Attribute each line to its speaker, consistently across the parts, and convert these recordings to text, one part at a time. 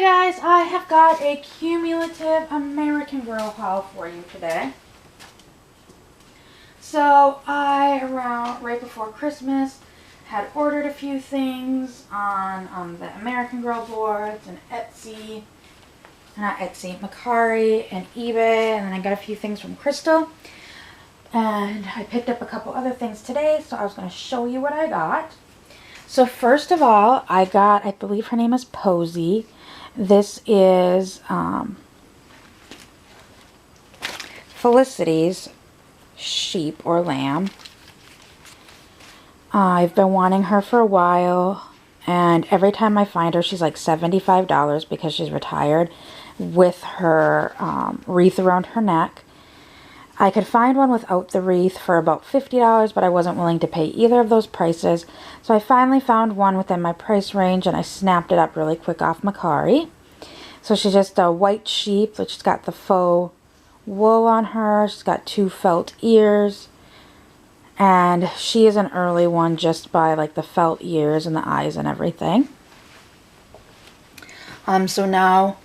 Speaker 1: Hi guys, I have got a cumulative American Girl haul for you today. So I, around right before Christmas, had ordered a few things on the American Girl boards and Etsy, not Etsy, Mercari and eBay, and then I got a few things from Crystal. And I picked up a couple other things today, so I was going to show you what I got. So first of all, I got, I believe her name is Posy. This is Felicity's sheep or lamb. I've been wanting her for a while, and every time I find her, she's like $75 because she's retired with her wreath around her neck. I could find one without the wreath for about $50, but I wasn't willing to pay either of those prices. So I finally found one within my price range, and I snapped it up really quick off Mercari. So she's just a white sheep, but she's got the faux wool on her. She's got 2 felt ears. And she is an early one just by like the felt ears and the eyes and everything. So now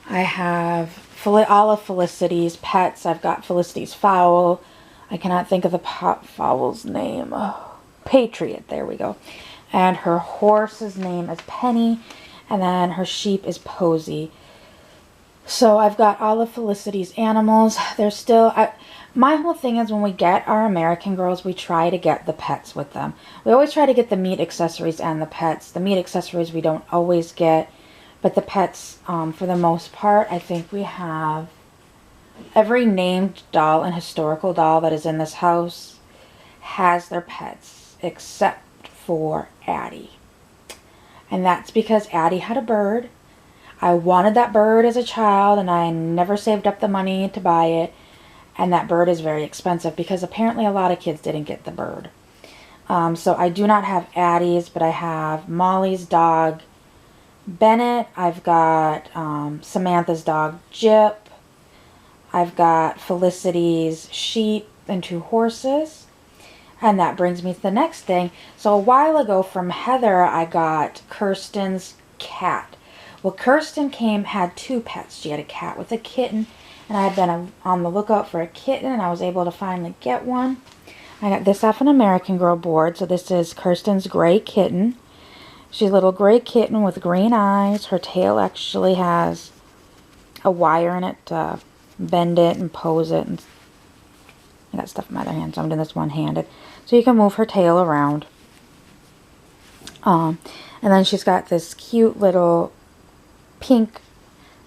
Speaker 1: I have all of Felicity's pets. I've got Felicity's fowl. I cannot think of the fowl's name. Oh, Patriot, there we go. And her horse's name is Penny. And then her sheep is Posy. So I've got all of Felicity's animals. They're still... my whole thing is when we get our American Girls, we try to get the pets with them. We always try to get the meat accessories and the pets. The meat accessories we don't always get. But the pets, for the most part, I think we have every named doll and historical doll that is in this house has their pets, except for Addie. And that's because Addie had a bird. I wanted that bird as a child, and I never saved up the money to buy it. And that bird is very expensive because apparently a lot of kids didn't get the bird. So I do not have Addie's, but I have Molly's dog, Bennett. I've got Samantha's dog, Jip. I've got Felicity's sheep and 2 horses. And that brings me to the next thing. So a while ago from Heather, I got Kirsten's cat. Well, Kirsten had 2 pets. She had a cat with a kitten. And I had been on the lookout for a kitten, and I was able to finally get one. I got this off an American Girl board. So this is Kirsten's gray kitten. She's a little gray kitten with green eyes. Her tail actually has a wire in it to bend it and pose it. And I got stuff in my other hand, so I'm doing this one-handed. So you can move her tail around. And then she's got this cute little pink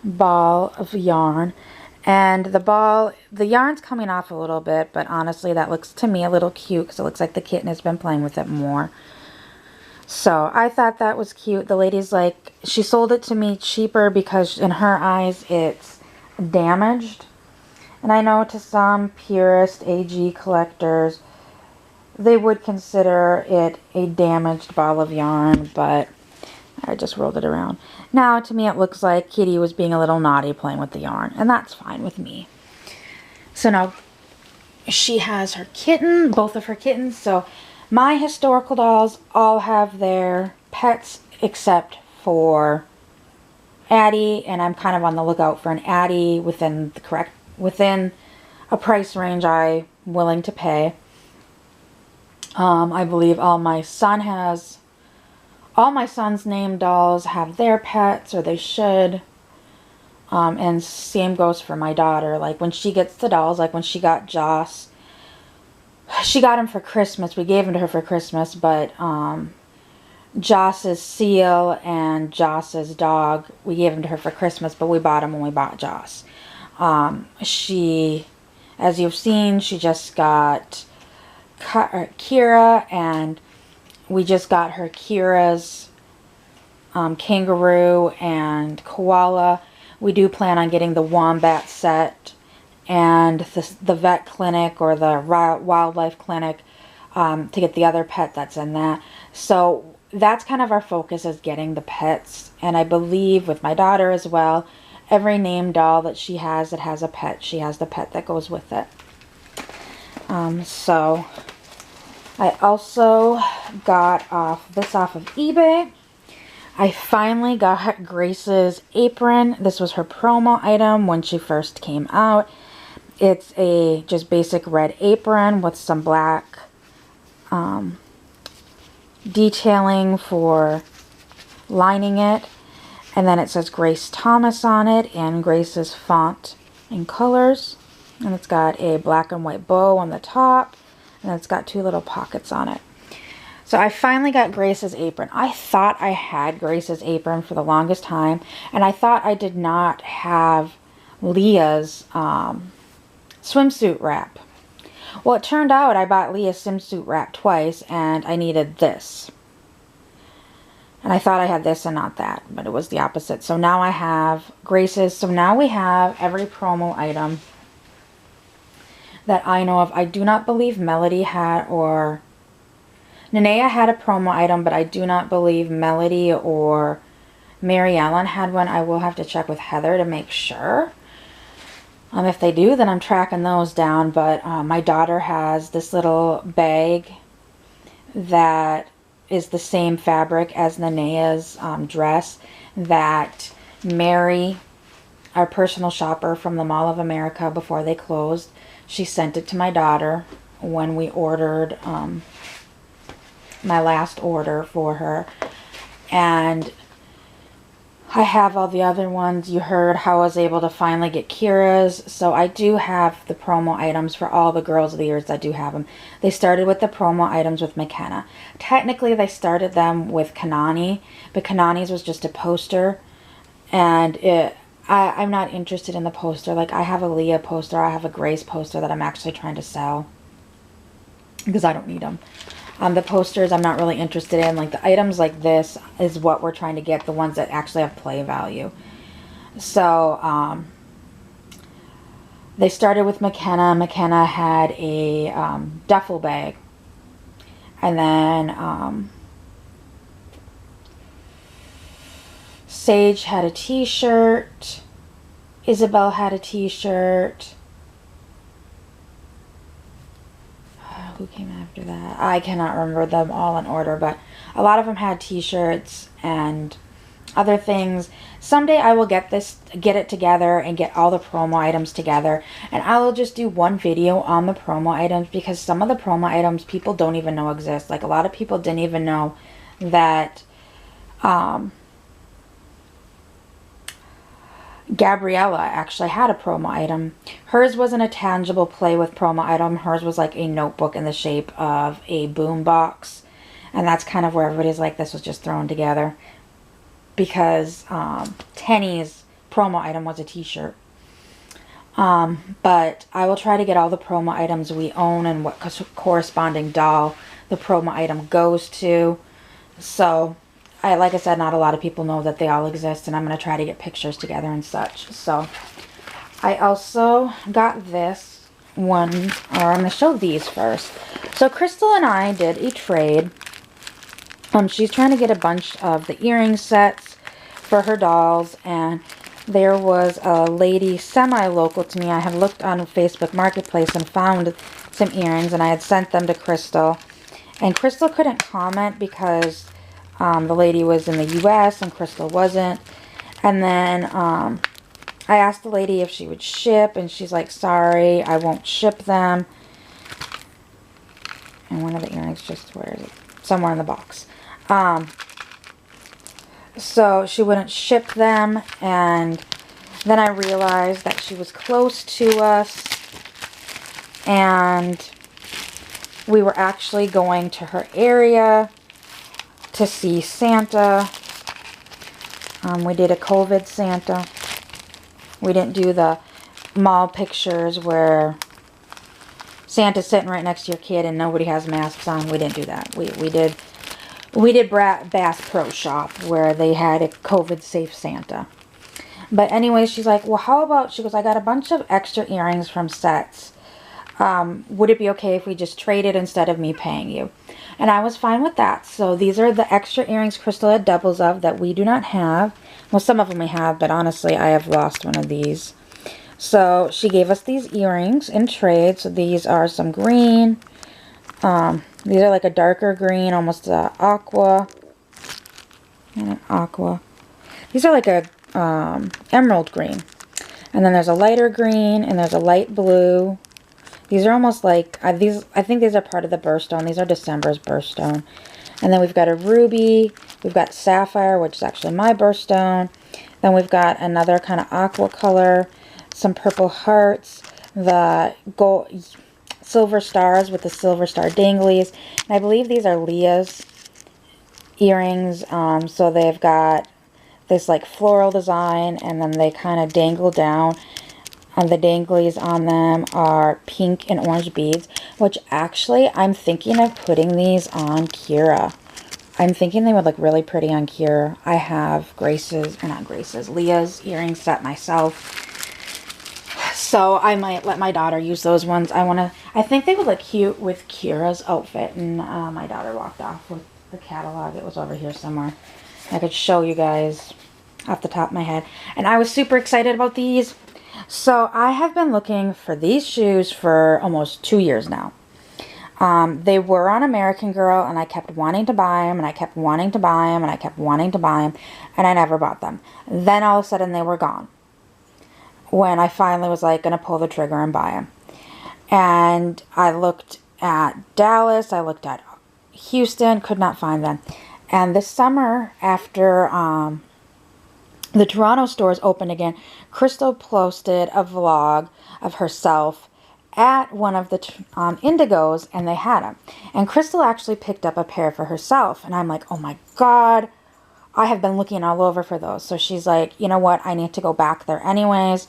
Speaker 1: ball of yarn. And the yarn's coming off a little bit, but honestly that looks to me a little cute because it looks like the kitten has been playing with it more. So I thought that was cute. The lady's like, she sold it to me cheaper because in her eyes it's damaged. And I know to some purist AG collectors, they would consider it a damaged ball of yarn, but I just rolled it around. Now to me it looks like Kitty was being a little naughty playing with the yarn, and that's fine with me. So now she has her kitten, both of her kittens. So my historical dolls all have their pets except for Addie, and I'm kind of on the lookout for an Addie within a price range I'm willing to pay. I believe all my son's named dolls have their pets, or they should. And same goes for my daughter. Like when she gets the dolls, like when she got Joss, she got him for Christmas. We gave him to her for Christmas, but Joss's seal and Joss's dog, we gave him to her for Christmas, but we bought him when we bought Joss. She, as you've seen, she just got Kira, and we just got her Kira's kangaroo and koala. We do plan on getting the wombat set and the vet clinic or the wildlife clinic to get the other pet that's in that. So that's kind of our focus, is getting the pets. And I believe with my daughter as well, every named doll that she has that has a pet, she has the pet that goes with it. So I also got this off of eBay. I finally got Grace's apron. This was her promo item when she first came out. It's a just basic red apron with some black detailing for lining it. And then it says Grace Thomas on it and Grace's font and colors. And it's got a black and white bow on the top. And it's got 2 little pockets on it. So I finally got Grace's apron. I thought I had Grace's apron for the longest time. And I thought I did not have Leah's swimsuit wrap. Well, it turned out I bought Leah's swimsuit wrap twice. And I needed this. And I thought I had this and not that. But it was the opposite. So now I have Grace's. So now we have every promo item that I know of. I do not believe Melody had, or Nenea had a promo item, but I do not believe Melody or Mary Ellen had one. I will have to check with Heather to make sure. If they do, then I'm tracking those down. But my daughter has this little bag that is the same fabric as Nenea's dress that Mary, our personal shopper from the Mall of America before they closed, she sent it to my daughter when we ordered my last order for her. And I have all the other ones. You heard how I was able to finally get Kira's. So I do have the promo items for all the girls of the years that do have them. They started with the promo items with McKenna. Technically, they started them with Kanani, but Kanani's was just a poster. And I'm not interested in the poster. Like, I have a Leah poster. I have a Grace poster that I'm actually trying to sell because I don't need them. The posters I'm not really interested in. Like, the items like this is what we're trying to get, the ones that actually have play value. So, they started with McKenna. McKenna had a duffel bag. And then Sage had a t-shirt. Isabel had a t-shirt. Who came after that? I cannot remember them all in order, but a lot of them had t-shirts and other things. Someday I will get it together and get all the promo items together, and I will just do one video on the promo items, because some of the promo items people don't even know exist. Like, a lot of people didn't even know that Gabriella actually had a promo item. Hers wasn't a tangible play with promo item. Hers was like a notebook in the shape of a boom box. And that's kind of where everybody's like, this was just thrown together. Because Tenny's promo item was a t-shirt. But I will try to get all the promo items we own and what corresponding doll the promo item goes to. So, like I said, not a lot of people know that they all exist, and I'm going to try to get pictures together and such. So, I also got this one, or I'm going to show these first. So, Crystal and I did a trade. She's trying to get a bunch of the earring sets for her dolls, and there was a lady semi-local to me. I had looked on Facebook Marketplace and found some earrings, and I had sent them to Crystal. And Crystal couldn't comment because the lady was in the U.S. and Crystal wasn't. And then I asked the lady if she would ship, and she's like, sorry, I won't ship them. And one of the earrings just, where is it? Somewhere in the box. So she wouldn't ship them, and then I realized that she was close to us, and we were actually going to her area to see Santa. We did a COVID Santa. We didn't do the mall pictures where Santa's sitting right next to your kid and nobody has masks on. We didn't do that. We did Bass Pro Shop where they had a COVID safe Santa. But anyway, she's like, well, how about, she goes, I got a bunch of extra earrings from sets. Would it be okay if we just traded instead of me paying you? And I was fine with that. So these are the extra earrings Crystal had doubles of that we do not have. Well, some of them we have, but honestly, I have lost one of these. So she gave us these earrings in trade. So these are some green. These are like a darker green, almost aqua. and an aqua. These are like a emerald green. And then there's a lighter green and there's a light blue. These are almost like, I think these are part of the birthstone. These are December's birthstone. And then we've got a ruby. We've got sapphire, which is actually my birthstone. Then we've got another kind of aqua color. Some purple hearts. The gold, silver stars with the silver star danglies. And I believe these are Leah's earrings. So they've got this like floral design, and then they kind of dangle down. And the danglies on them are pink and orange beads, which actually I'm thinking of putting these on Kira. I'm thinking they would look really pretty on Kira. I have Leah's earring set myself. So I might let my daughter use those ones. I think they would look cute with Kira's outfit. And my daughter walked off with the catalog. It was over here somewhere. I could show you guys off the top of my head. And I was super excited about these. So I have been looking for these shoes for almost 2 years now. They were on American Girl, and I kept wanting to buy them, and I kept wanting to buy them, and I kept wanting to buy them, and I never bought them. Then all of a sudden they were gone. When I finally was like going to pull the trigger and buy them. And I looked at Dallas, I looked at Houston, could not find them. And this summer, after the Toronto stores opened again, Crystal posted a vlog of herself at one of the Indigos, and they had them. And Crystal actually picked up a pair for herself. And I'm like, oh my God, I have been looking all over for those. So she's like, you know what, I need to go back there anyways.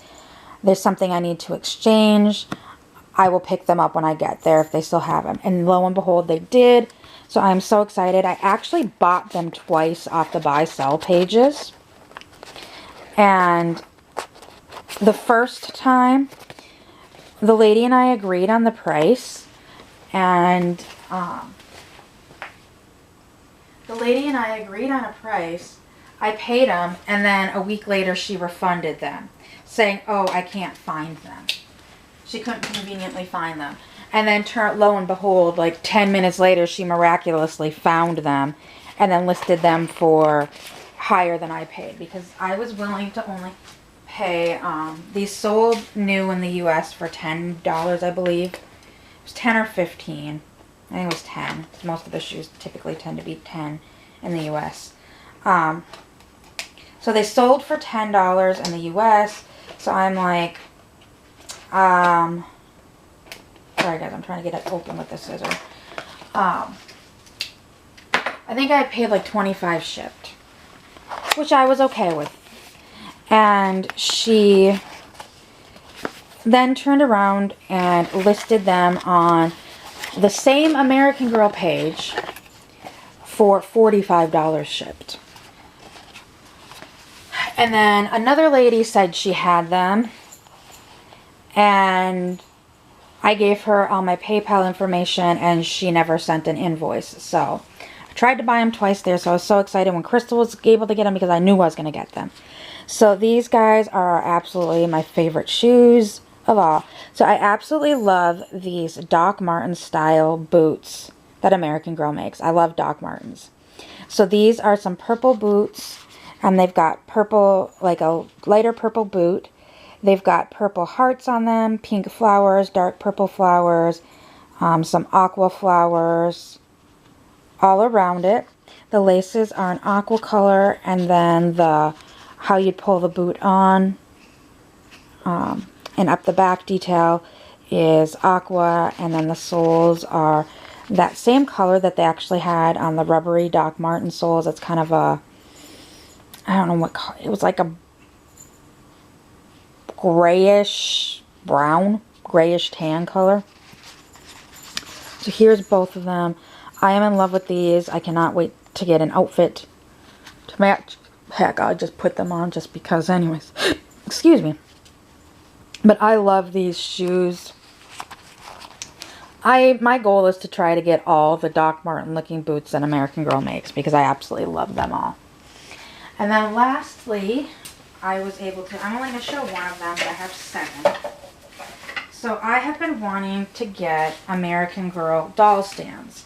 Speaker 1: There's something I need to exchange. I will pick them up when I get there if they still have them. And lo and behold, they did. So I'm so excited. I actually bought them twice off the buy-sell pages. And the first time, the lady and I agreed on the price. And the lady and I agreed on a price. I paid them, and then a week later she refunded them, saying, oh, I can't find them. She couldn't conveniently find them. And then lo and behold, like 10 minutes later, she miraculously found them and then listed them for higher than I paid, because I was willing to only pay, these sold new in the US for $10, I believe. It was 10 or 15. I think it was 10. Most of the shoes typically tend to be 10 in the US. So they sold for $10 in the US. So I'm like, sorry guys, I'm trying to get it open with the scissor. I think I paid like $25 shipped, which I was okay with. And she then turned around and listed them on the same American Girl page for $45 shipped. And then another lady said she had them, and I gave her all my PayPal information, and she never sent an invoice. So I tried to buy them twice there, so I was so excited when Crystal was able to get them, because I knew I was going to get them. So these guys are absolutely my favorite shoes of all. So I absolutely love these Doc Marten style boots that American Girl makes. I love Doc Martens. So these are some purple boots, and they've got purple, like a lighter purple boot. They've got purple hearts on them, pink flowers, dark purple flowers, some aqua flowers all around it. The laces are an aqua color, and then how you'd pull the boot on and up the back detail is aqua, and then the soles are that same color that they actually had on the rubbery Doc Marten soles. It's kind of a, I don't know what color, it was like a grayish brown, grayish tan color. So here's both of them. I am in love with these. I cannot wait to get an outfit to match. Heck, I'll just put them on just because anyways. Excuse me. But I love these shoes. My goal is to try to get all the Doc Marten looking boots that American Girl makes, because I absolutely love them all. And then lastly, I was able to, I'm only going to show one of them, but I have 7. So I have been wanting to get American Girl doll stands.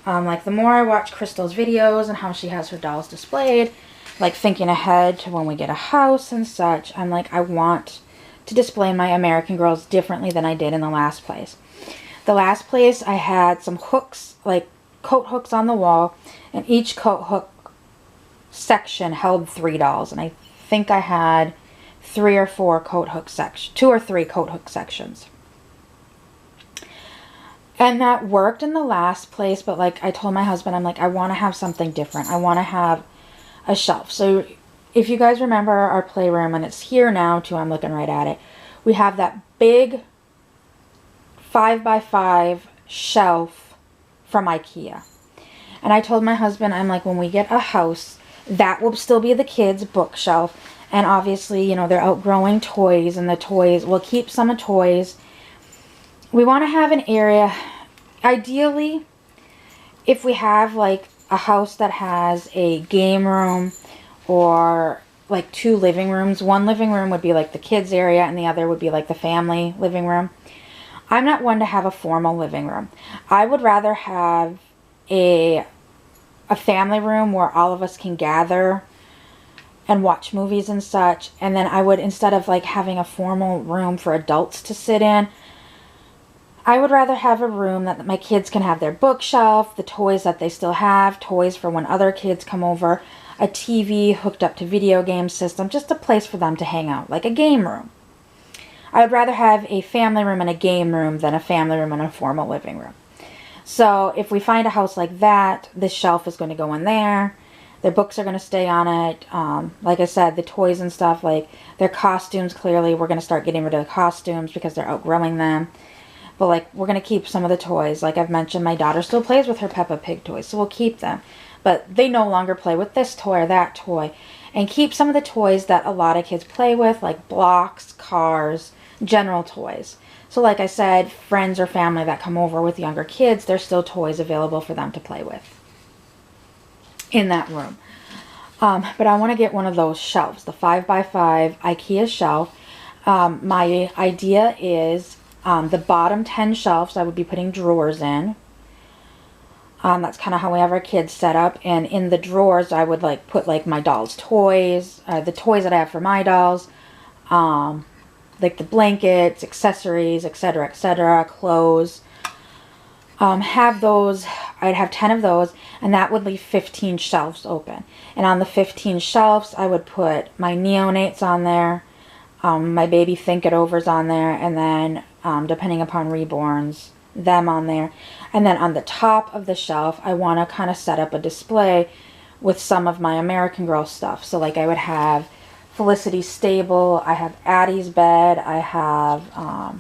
Speaker 1: Like the more I watch Crystal's videos and how she has her dolls displayed, like thinking ahead to when we get a house and such, I'm like, I want to display my American Girls differently than I did in the last place. The last place I had some hooks, like coat hooks on the wall, and each coat hook section held 3 dolls, and I think I had 3 or 4 coat hook sections, 2 or 3 coat hook sections. And that worked in the last place, but like I told my husband, I'm like, I want to have something different. I want to have a shelf. So if you guys remember our playroom, and it's here now too, I'm looking right at it, we have that big 5x5 shelf from IKEA. And I told my husband, I'm like, when we get a house, that will still be the kids' bookshelf. And obviously, you know, they're outgrowing toys, and the toys, we'll keep some of toys. We want to have an area, ideally, if we have like a house that has a game room or like 2 living rooms. One living room would be like the kids area, and the other would be like the family living room. I'm not one to have a formal living room. I would rather have a family room where all of us can gather and watch movies and such. And then I would, instead of like having a formal room for adults to sit in, I would rather have a room that my kids can have their bookshelf, the toys that they still have, toys for when other kids come over, a TV hooked up to video game system, just a place for them to hang out, like a game room. I would rather have a family room and a game room than a family room and a formal living room. So if we find a house like that, this shelf is going to go in there. Their books are going to stay on it. Like I said, the toys and stuff, like their costumes, clearly we're going to start getting rid of the costumes because they're outgrowing them. But like, we're going to keep some of the toys. Like I've mentioned, my daughter still plays with her Peppa Pig toys, so we'll keep them. But they no longer play with this toy or that toy. And keep some of the toys that a lot of kids play with, like blocks, cars, general toys. So like I said, friends or family that come over with younger kids, there's still toys available for them to play with in that room. But I want to get one of those shelves, the 5x5 IKEA shelf. My idea is the bottom 10 shelves I would be putting drawers in. That's kind of how we have our kids set up. And in the drawers, I would like put like my dolls' toys, the toys that I have for my dolls, like the blankets, accessories, etc., clothes. Have those, I'd have 10 of those, and that would leave 15 shelves open. And on the 15 shelves, I would put my neonates on there, my baby think-it-overs on there, and then, depending upon Reborns, them on there. And then on the top of the shelf, I want to kind of set up a display with some of my American Girl stuff. So like I would have Felicity's stable, I have Addie's bed, I have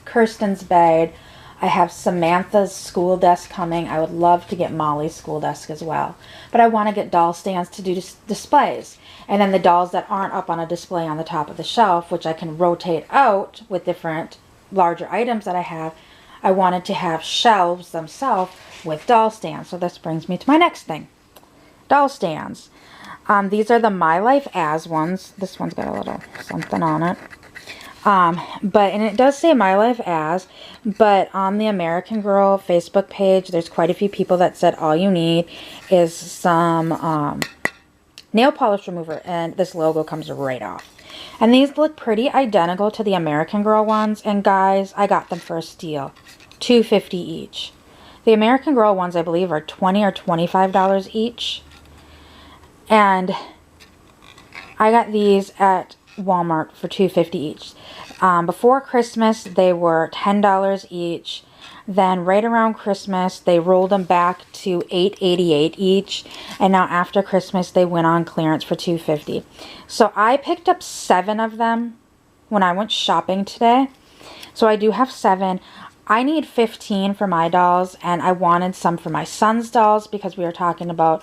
Speaker 1: Kirsten's bed, I have Samantha's school desk coming. I would love to get Molly's school desk as well. But I want to get doll stands to do displays. And then the dolls that aren't up on a display on the top of the shelf, which I can rotate out with different larger items that I have, I wanted to have shelves themselves with doll stands. So this brings me to my next thing. Doll stands. These are the My Life As ones. This one's got a little something on it. And it does say My Life As, but on the American Girl Facebook page, there's quite a few people that said all you need is some nail polish remover, and this logo comes right off. And these look pretty identical to the American Girl ones, and guys, I got them for a steal. $2.50 each. The American Girl ones, I believe, are $20 or $25 each. And I got these at Walmart for $2.50 each. Before Christmas, they were $10 each. Then right around Christmas, they rolled them back to $8.88 each. And now after Christmas, they went on clearance for $2.50. So I picked up 7 of them when I went shopping today. So I do have 7. I need 15 for my dolls, and I wanted some for my son's dolls because we were talking about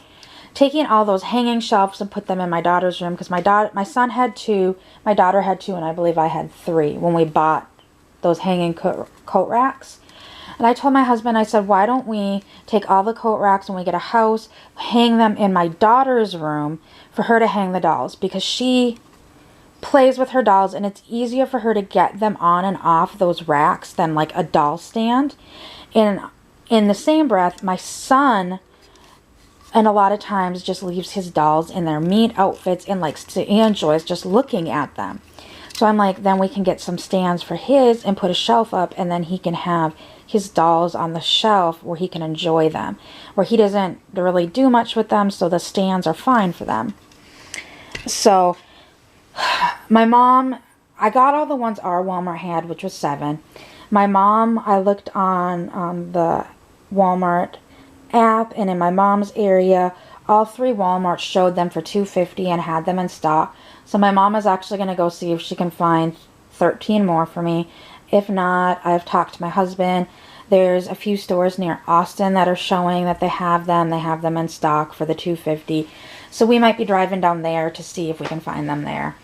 Speaker 1: taking all those hanging shelves and put them in my daughter's room, because my son had 2, my daughter had 2, and I believe I had 3 when we bought those hanging coat racks. And I told my husband, I said, why don't we take all the coat racks when we get a house, hang them in my daughter's room for her to hang the dolls, because she plays with her dolls and it's easier for her to get them on and off those racks than like a doll stand. And in the same breath, my son, and a lot of times, just leaves his dolls in their meat outfits and likes to enjoy just looking at them. So I'm like, then we can get some stands for his and put a shelf up, and then he can have his dolls on the shelf where he can enjoy them. Where he doesn't really do much with them, so the stands are fine for them. So my mom, I got all the ones our Walmart had, which was 7. My mom, I looked on the Walmart app, and in my mom's area, all 3 Walmarts showed them for $2.50 and had them in stock. So my mom is actually going to go see if she can find 13 more for me. If not, I've talked to my husband. There's a few stores near Austin that are showing that they have them. They have them in stock for the $2.50. So we might be driving down there to see if we can find them there.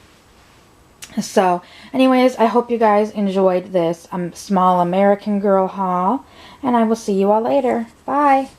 Speaker 1: So anyways, I hope you guys enjoyed this small American Girl haul. And I will see you all later. Bye.